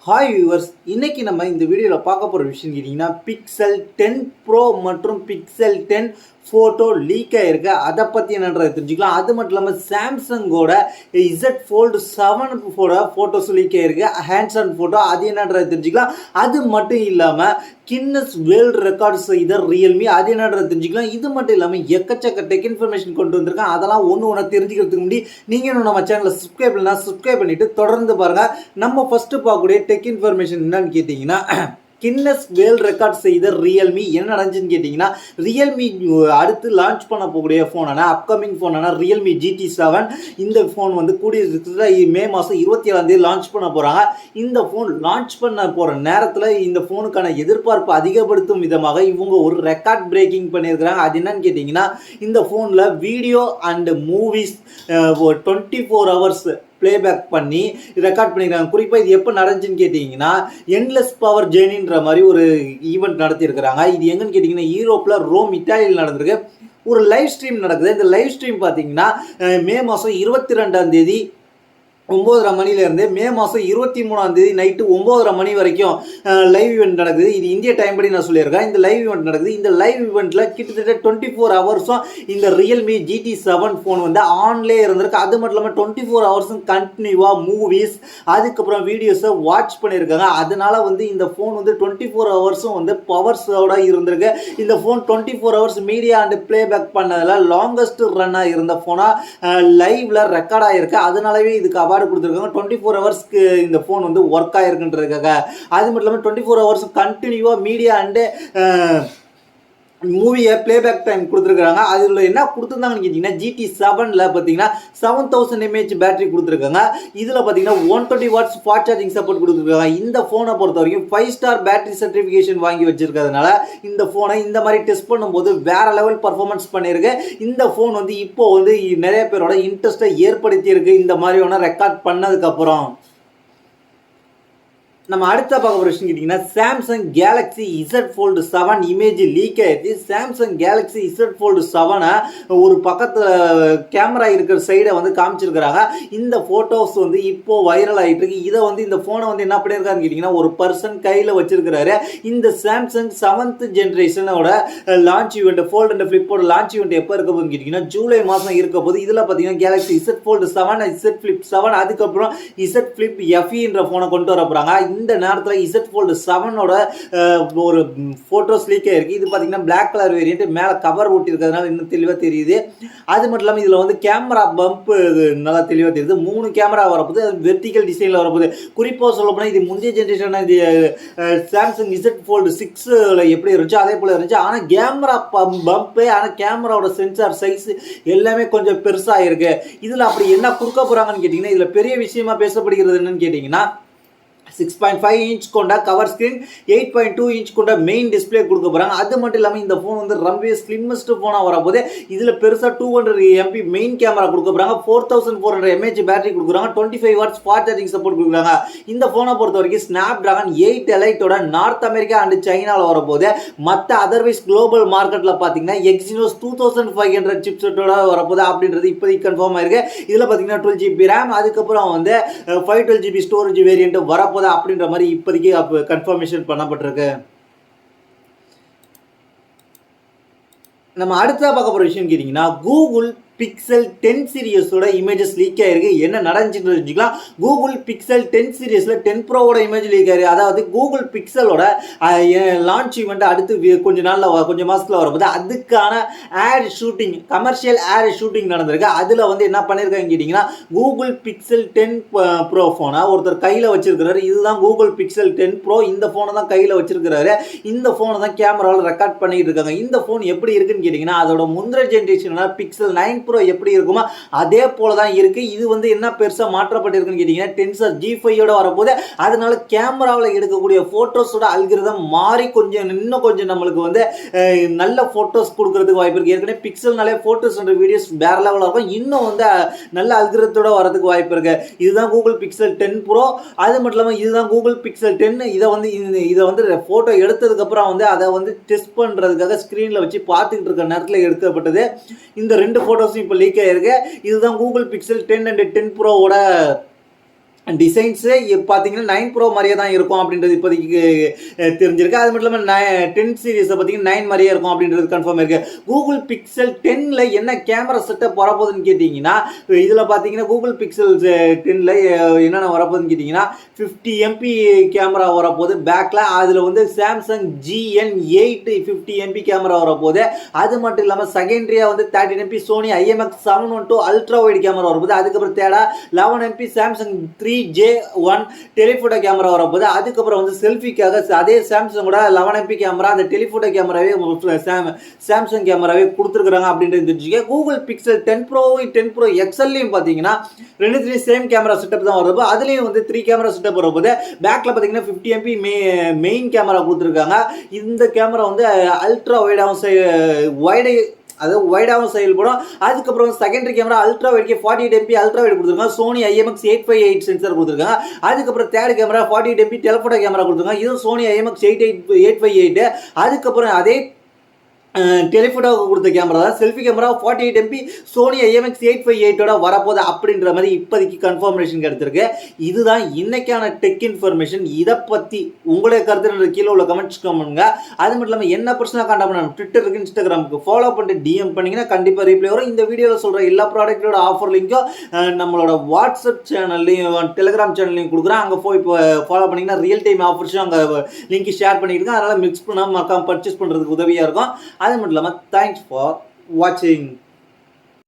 Hi viewers, இன்னைக்கு நம்ம இந்த வீடியோவில் பார்க்க போகிற விஷயம் கேட்டிங்கன்னா பிக்சல் 10 ப்ரோ மற்றும் பிக்சல் 10 ஃபோட்டோ லீக் ஆகிருக்கு. அதை பற்றி என்னன்றதை தெரிஞ்சுக்கலாம். அது மட்டும் இல்லாமல் சாம்சங்கோட இசட் ஃபோல்டு 7 ஃபோட்டோஸ் லீக் ஆகிருக்கு, ஹேண்ட்ஸ் ஆன் ஃபோட்டோ. அது என்னன்றதை தெரிஞ்சுக்கலாம். அது மட்டும் இல்லாமல் கின்னஸ் வேர்ல்டு ரெக்கார்ட்ஸ் இதை ரியல்மி, அது என்னன்றதை தெரிஞ்சுக்கலாம். இது மட்டும் இல்லாமல் எக்கச்சக்க டெக் இன்ஃபர்மேஷன் கொண்டு வந்திருக்கேன். அதெல்லாம் ஒன்று தெரிஞ்சுக்கிறதுக்கு முன்னாடி நீங்கள் இன்னும் நம்ம சேனலை சப்ஸ்கிரைப் பண்ணலாம், சப்ஸ்கிரைப் பண்ணிவிட்டு தொடர்ந்து பாருங்கள். நம்ம ஃபஸ்ட்டு பார்க்கக்கூடிய டெக் இன்ஃபர்மேஷன் என்னன்னு கேட்டிங்கன்னா, கின்னஸ் வேர்ல்ட் ரெக்கார்ட் செய்த ரியல்மி என்ன நடந்துச்சுன்னு கேட்டிங்கன்னா, ரியல்மி அடுத்து லான்ச் பண்ண போகக்கூடிய ஃபோனான அப்கமிங் ஃபோனான ரியல்மி GT7 இந்த ஃபோன் வந்து கூடிய மே மாதம் 27 லான்ச் பண்ண போகிறாங்க. இந்த ஃபோன் லான்ச் பண்ண போகிற நேரத்தில் இந்த ஃபோனுக்கான எதிர்பார்ப்பு அதிகப்படுத்தும் விதமாக இவங்க ஒரு ரெக்கார்ட் பிரேக்கிங் பண்ணியிருக்கிறாங்க. அது என்னன்னு கேட்டிங்கன்னா, இந்த ஃபோனில் video and movies 24 hours playback பண்ணி ரெக்கார்ட் பண்ணிக்கிறாங்க. குறிப்பாக இது எப்போ நடந்துச்சுன்னு கேட்டிங்கன்னா, என்லெஸ் பவர் ஜேர்னின்ற மாதிரி ஒரு ஈவெண்ட் நடத்தியிருக்கிறாங்க. இது எங்கன்னு கேட்டிங்கன்னா, யூரோப்பில் ரோம் இட்டாலியில் நடந்திருக்கு. ஒரு லைவ் ஸ்ட்ரீம் நடக்குது. இந்த லைவ் ஸ்ட்ரீம் பார்த்தீங்கன்னா மே மாதம் 22 9:30 மணிலேருந்து மே மாதம் 23 நைட்டு 9:30 மணி வரைக்கும் லைவ் ஈவெண்ட் நடக்குது. இது இந்திய டைம் படி நான் சொல்லியிருக்கேன். இந்த லைவ் ஈவெண்ட் நடக்குது. இந்த லைவ் ஈவெண்ட்டில் கிட்டத்தட்ட 24 hours இந்த ரியல்மி GT7 ஃபோன் வந்து ஆன்லேயே இருந்திருக்கு. அது மட்டும் இல்லாமல் 24 hours கண்டினியூவாக மூவிஸ் அதுக்கப்புறம் வீடியோஸை வாட்ச் பண்ணியிருக்காங்க. அதனால வந்து இந்த ஃபோன் வந்து 24 hours வந்து பவர்ஸோட இருந்திருக்கு. இந்த phone 24 hours media and playback பண்ணதில் லாங்கஸ்ட் ரன்னாக இருந்த ஃபோனாக லைவ்ல ரெக்கார்ட் ஆகிருக்கு. அதனாலவே இதுக்கு அவார்டு கொடுத்துருக்காங்க. 24 hours இந்த ஃபோன் வந்து ஒர்க் ஆகிருக்குன்றதுக்காக. அது மட்டும் இல்லாமல் 24 hours கண்டினியூவாக மீடியா அண்டு மூவியை பிளேபேக் டைம் கொடுத்துருக்காங்க. அதில் என்ன கொடுத்துருந்தாங்கன்னு கேட்டிங்கன்னா, GT7ல் பார்த்தீங்கன்னா 7000 mAh பேட்டரி கொடுத்துருக்காங்க. இதில் பார்த்தீங்கன்னா 120 watts ஃபாஸ்ட் சார்ஜிங் சப்போர்ட் கொடுத்துருக்காங்க. இந்த ஃபோனை பொறுத்த வரைக்கும் 5 ஸ்டார் பேட்டரி சர்டிஃபிகேஷன் வாங்கி வச்சிருக்கிறதுனால இந்த ஃபோனை இந்த மாதிரி டெஸ்ட் பண்ணும்போது வேற லெவல் பர்ஃபார்மன்ஸ் பண்ணியிருக்கு. இந்த ஃபோன் வந்து இப்போ வந்து நிறைய பேரோட இன்ட்ரெஸ்ட்டை ஏற்படுத்தியிருக்கு இந்த மாதிரியான ரெக்கார்ட் பண்ணதுக்கப்புறம். நம்ம அடுத்த பார்க்க போகிற விஷயம் கேட்டிங்கன்னா, Samsung Galaxy Z Fold 7 image leak ஆகிடுச்சு. சாம்சங் கேலக்ஸி இசட் ஃபோல்டு 7 ஒரு பக்கத்தில் கேமரா இருக்கிற சைடை வந்து காமிச்சிருக்கிறாங்க. இந்த ஃபோட்டோஸ் வந்து இப்போது வைரல் ஆகிட்டு இருக்கு. இதை வந்து இந்த ஃபோனை வந்து என்ன பண்ணியிருக்காருன்னு கேட்டிங்கன்னா, ஒரு பர்சன் கையில் வச்சிருக்கிறாரு. இந்த சாம்சங் 7th ஜென்ரேஷனோட லான்ச் ஈவெண்ட் ஃபோல்டு அண்ட் ஃப்ளிப்போட லான்ச் ஈவெண்ட் எப்போ இருக்க போகுதுன்னு கேட்டிங்கன்னா, ஜூலை மாதம் இருக்க போது. இதில் பார்த்தீங்கன்னா Galaxy Z Fold 7, Z flip 7, அதுக்கப்புறம் இசட் ஃப்ளிப் FEன்ற ஃபோனை கொண்டு வர போகிறாங்க. இந்த நேரத்தில் இசட் ஃபோல்டு 7ஓட ஒரு ஃபோட்டோஸ் லீக் ஆகிருக்கு. இது பார்த்தீங்கன்னா பிளாக் கலர் வேரியன்ட், மேலே கவர் ஊட்டி இருக்கிறதுனால இன்னும் தெளிவாக தெரியுது. அது மட்டும் இல்லாமல் இதில் வந்து கேமரா பம்ப் நல்லா தெளிவாக தெரியுது. 3 கேமரா வரப்போது, அது வெர்டிக்கல் டிசைனில் வரப்போகுது. குறிப்பாக சொல்ல போனால் இது முந்தைய ஜென்ரேஷனாக இது சாம்சங் இசட் ஃபோல்டு 6ல் எப்படி இருந்துச்சோ அதே போல் இருந்துச்சு. ஆனால் கேமரா பம்ப்பு, ஆனால் கேமராவோட சென்சார் சைஸ் எல்லாமே கொஞ்சம் பெருசாக இருக்குது. இதில் அப்படி என்ன கொடுக்க போகிறாங்கன்னு கேட்டிங்கன்னா, இதில் பெரிய விஷயமா பேசப்படுகிறது என்னன்னு கேட்டிங்கன்னா, 6.5 inch கொண்ட கவர் ஸ்க்ரீன், 8.2 inch கொண்ட மெயின் டிஸ்பிளே கொடுக்க போகிறாங்க. அது மட்டும் இல்லாமல் இந்த ஃபோன் வந்து ரொம்பவே ஸ்லிம்மஸ்ட் ஃபோனாக வரப்போது. இதில் பெருசாக 200 MP மெயின் கேமரா கொடுக்க போகிறாங்க. 4400 mAh பேட்டரி கொடுக்குறாங்க. 25 watts ஃபாஸ்ட் சார்ஜிங் சப்போர்ட் கொடுக்குறாங்க. இந்த ஃபோனை பொறுத்த வரைக்கும் ஸ்னாப் டிராகன் 8 எலைட்டோட நார்த் அமெரிக்கா அண்ட் சைனாவில் வரப்போது. மற்ற அதர்வைஸ் குளோபல் மார்க்கெட்டில் பார்த்தீங்கன்னா எக்ஸினோஸ் 2500 சிப்செட்டோட வரப்போது அப்படின்றது இப்போதைக்கு கன்ஃபார்ம் ஆயிருக்கு. இதில் பார்த்தீங்கன்னா 12GB RAM, அதுக்கப்புறம் வந்து 512GB ஸ்டோரேஜ் வேரியன்ட் வரப்போது அப்படின்ற மாதிரி இப்போதைக்கு கன்ஃபர்மேஷன் பண்ணப்பட்டிருக்கு. நம்ம அடுத்த பார்க்க போகிற விஷயம் கேட்டிங்கன்னா, கூகுள் பிக்சல் 10 சீரியஸோட இமேஜஸ் லீக் ஆகிருக்கு. என்ன நடந்துச்சுன்னு தெரிஞ்சுக்கலாம். கூகுள் பிக்சல் 10 சீரியஸில் 10 ப்ரோவோட இமேஜ் லீக் ஆகிருக்கு. அதாவது கூகுள் பிக்சலோட லான்ச் ஈவெண்ட் அடுத்து கொஞ்சம் மாதத்தில் வரும்போது அதுக்கான ad shooting, commercial ad shooting நடந்திருக்கு. அதில் வந்து என்ன பண்ணியிருக்காங்க கேட்டிங்கன்னா, கூகுள் பிக்சல் 10 ப்ரோ ஃபோனை ஒருத்தர் கையில் வச்சிருக்கிறாரு. இதுதான் கூகுள் பிக்சல் 10 ப்ரோ. இந்த ஃபோனை தான் கையில் வச்சிருக்கிறாரு. இந்த ஃபோனை தான் கேமராவில் ரெக்கார்ட் பண்ணிட்டு இருக்காங்க. இந்த ஃபோன் எப்படி இருக்குன்னு கேட்டிங்கன்னா, அதோட முந்திர ஜென்ரேஷனான பிக்சல் 9 ப்ரோ எப்படி இருக்குமோ அதே போல தான் இருக்கு. இது வந்து என்ன பெருசாக மாற்றப்பட்டிருக்குன்னு கேட்டிங்கன்னா, டென்சர் G5ஓட வரப்போது. அதனால கேமராவில் எடுக்கக்கூடிய ஃபோட்டோஸோட அல்கிரிதம் மாறி இன்னும் கொஞ்சம் நம்மளுக்கு வந்து நல்ல ஃபோட்டோஸ் கொடுக்கறதுக்கு வாய்ப்பு இருக்குது. ஏற்கனவே பிக்சல்னாலே ஃபோட்டோஸ் அண்ட் வீடியோஸ் வேற லெவலில் இருக்கும். இன்னும் வந்து நல்ல அல்கிரிதத்தோட வரதுக்கு வாய்ப்பு இருக்குது. இதுதான் கூகுள் பிக்சல் 10 ப்ரோ. அது மட்டும் இல்லாமல் இதுதான் கூகுள் பிக்சல் 10. இதை வந்து ஃபோட்டோ எடுத்ததுக்கப்புறம் வந்து அதை வந்து டெஸ்ட் பண்ணுறதுக்காக ஸ்க்ரீனில் வச்சு பார்த்துக்கிட்டு இருக்க நேரத்தில் எடுக்கப்பட்டது. இந்த 2 ஃபோட்டோஸும் இப்போ லீக் ஆகிருக்கு. இதுதான் கூகுள் பிக்சல் 10 அண்ட் 10 ப்ரோவோட டிசைன்ஸே பார்த்தீங்கன்னா 9 ப்ரோ மாதிரியே தான் இருக்கும் அப்படின்றது இப்போதைக்கு தெரிஞ்சிருக்கு. அது மட்டும் இல்லாமல் 10 சீரிஸை பார்த்தீங்கன்னா 9 மாதிரியே இருக்கும் அப்படின்றது கன்ஃபார்ம் இருக்குது. கூகுள் பிக்சல் 10ல என்ன கேமரா செட்டப் வரப்போகுதுன்னு கேட்டிங்கன்னா, இதில் பார்த்தீங்கன்னா கூகுள் பிக்சல் 10ல என்னென்ன வரப்போகுதுன்னு கேட்டிங்கன்னா 50 MP கேமரா வரப்போகுது பேக்கில். அதில் வந்து சாம்சங் GN8 50 MP கேமரா வரப்போகுது. அது மட்டும் இல்லாமல் செகண்டரியாக வந்து 13 MP Sony IMX 712 ultra wide camera வரப்போகுது. அதுக்கப்புறம் தேடா 11 MP Samsung 3J1 telephoto camera வரப்போகுது. அதுக்கப்புறம் வந்து செல்ஃபிக்காக அதே சாம்சங்கோட 11 MP கேமரா அந்த டெலிஃபோட்டோ கேமராவே சாம்சங் கேமராவே கொடுத்துருக்குறாங்க அப்படின்றது தெரிஞ்சுக்க. கூகுள் பிக்சல் 10 ப்ரோ எக்ஸல்லையும் பார்த்தீங்கன்னா ரெண்டுத்துலேயும் சேம் கேமரா செட்டப் தான் வரப்போ. அதுலேயும் வந்து 3 கேமரா செட்டப் வரப்போகுது. பேக்கில் பார்த்தீங்கன்னா 50 MP மெயின் கேமரா கொடுத்துருக்காங்க. இந்த கேமரா வந்து அல்ட்ரா வைடாகவும் செயல்படும். அதுக்கப்புறம் செகண்டரி கேமரா அல்ட்ரா வைட்க்கு 48 MP அல்ட்ரா வைட் கொடுத்துருக்காங்க. சோனி IMX 858 சென்சார் கொடுத்துருக்காங்க. அதுக்கப்புறம் third camera 48 MP telephoto camera கொடுத்துருக்காங்க. இதுவும் சோனி IMX 858. அதுக்கப்புறம் அதே டெலிஃபோட்டோவுக்கு கொடுத்த கேமரா தான் selfie camera 48 MP Sony IMX 858 வரப்போகுது அப்படின்ற மாதிரி இப்போதைக்கு கன்ஃபர்மேஷன் கிடைச்சிருக்கு. இதுதான் இன்னைக்கான டெக் இன்ஃபர்மேஷன். இதை பற்றி உங்களுடைய கருத்து கீழே உள்ள கமெண்ட்ஸ் பண்ணுங்க. அது மட்டும் இல்லாமல் என்ன பர்சனலாக காண்டாக்ட் பண்ணணும், ட்விட்டருக்கு இன்ஸ்டாகிராமுக்கு ஃபாலோ பண்ணிட்டு DM பண்ணிங்கன்னா கண்டிப்பாக ரீப்ளை வரும். இந்த வீடியோவில் சொல்கிற எல்லா ப்ராடக்ட்டோட ஆஃபர் லிங்க்கும் நம்மளோட வாட்ஸ்அப் சேனல்லையும் டெலிகிராம் சேனல்லையும் கொடுக்குறேன். அங்கே போய் இப்போ ஃபாலோ பண்ணிங்கன்னா ரியல் டைம் ஆஃபர்ஸும் அங்கே லிங்க் ஷேர் பண்ணியிருக்கேன். அதனால் மிக்ஸ் பண்ணாமல் மறக்காமல் பர்ச்சேஸ் பண்ணுறதுக்கு உதவியாக இருக்கும். அது மட்டும் இல்லாமல் தேங்க்ஸ் ஃபார் வாட்சிங்.